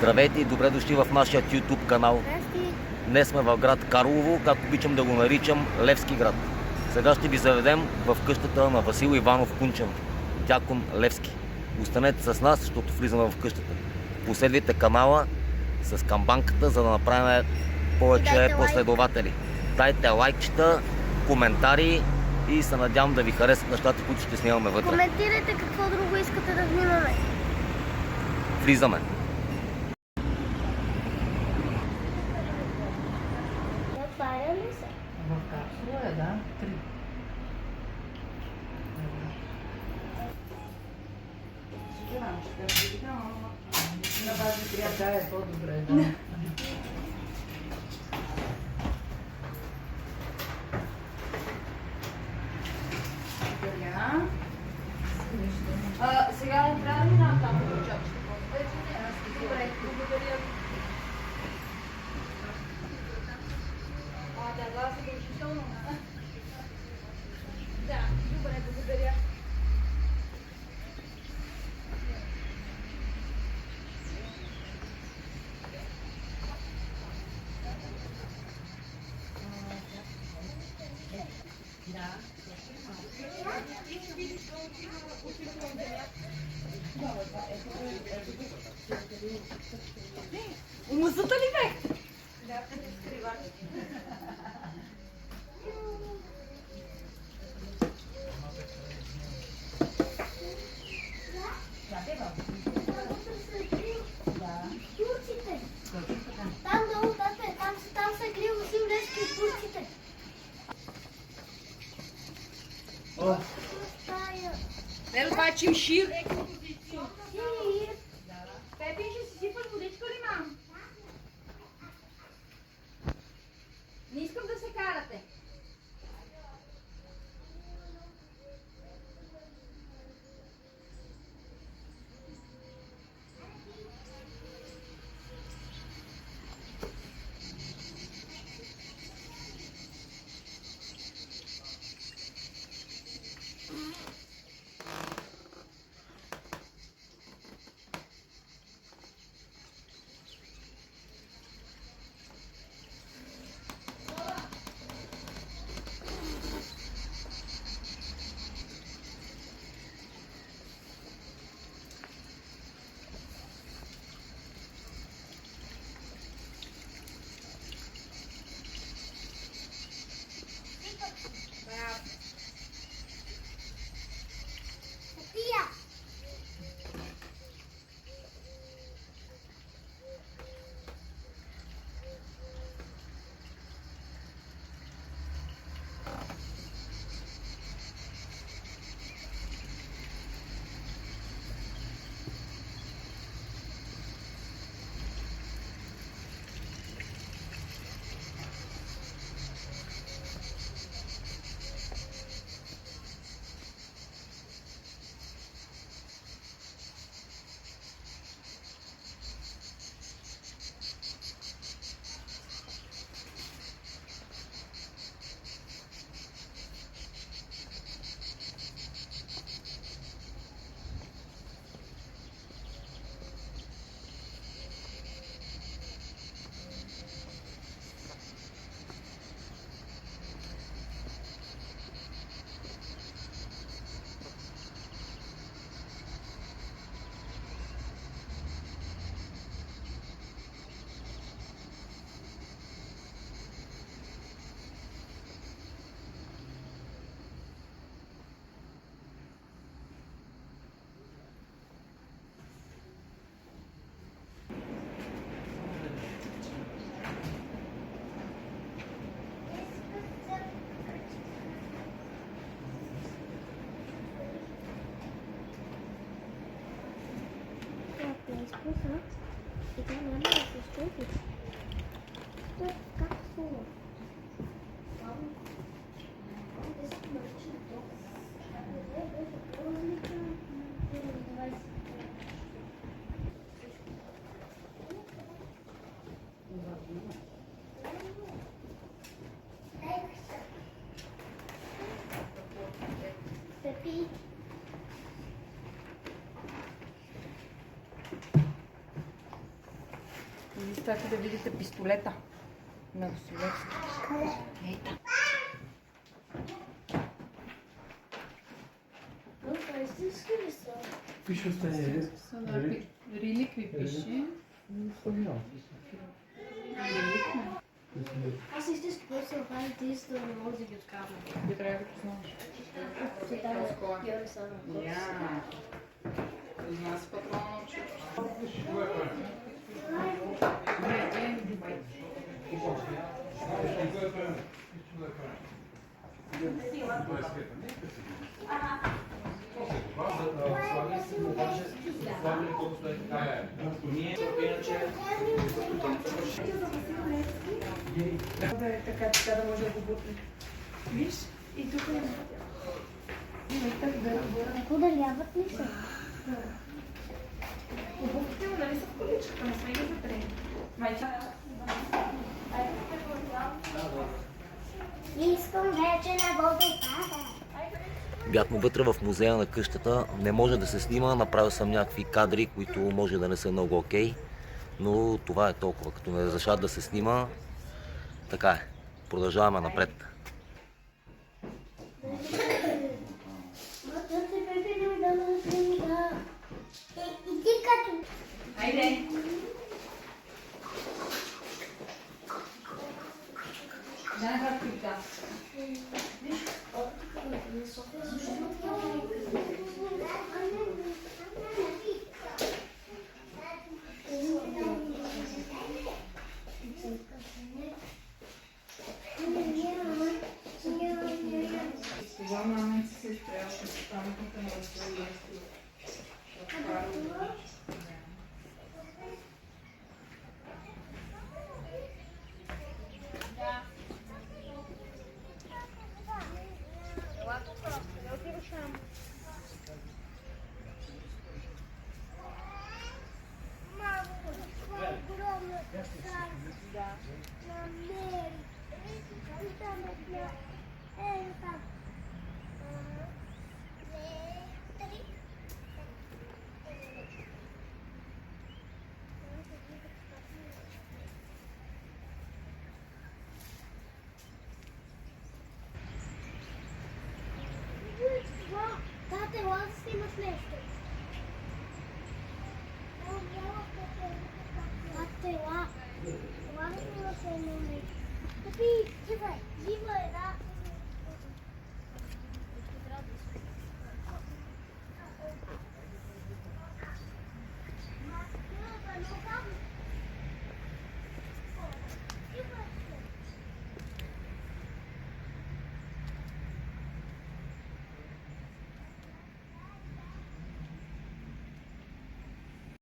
Здравейте и добре дошли в нашия YouTube канал. Днес сме в град Карлово, както обичам да го наричам Левски град. Сега ще ви заведем в къщата на Васил Иванов Кунчев, дякон Левски. Останете с нас, защото влизаме в къщата. Последвайте канала с камбанката, за да направим повече последователи. Дайте лайкчета, коментари и се надявам да ви харесат нещата, които ще снимаме вътре. Коментирайте какво друго искате да снимаме. Влизаме. Отваря ли се? В капсула е, да. 3. На бази трябва е по-добре, да. Сега не трябва да минавам там да очакваш. Добре, благодаря. Да, задължително. Да, добре, благодаря. Мусата ли бе? Да, скрива. Турците. Там долу, тате, там се крие Васил Левски от турците. Ето това е чимшир. Пепи, ще си сипаш водичка ли, мам? Не искам да се карате. Тия. И тя няма да се стопи. Това е капсула. Пепи. И искате да видите пистолета на Василевски. Ейта. Това е истински ли са? Пише сте Реликви пише. Аз истински път се направи тези, да не може да ги откарвам. Би трябва да познаваш. Я не съм. Позна си патрона на очите. Така да може да го бутне. Виж, и тук е. Ако да ляват ли са? Обувките му нали са в количката, не сме ги затрени. Майча. Искам вече на водопада. Бяхме вътре в музея на къщата. Не може да се снима, направил съм някакви кадри, които може да не са много окей. Но това е толкова. Като не разрешат да се снима, така е. Продължаваме напред. И ти като... Айде! Дай хартика. Това мама си се изпрява, че там тук на Василевски. Тате, ела да снимаш нещо. Тате, ела. Ела да снимаш едно нещо. Тъпи, живе, да.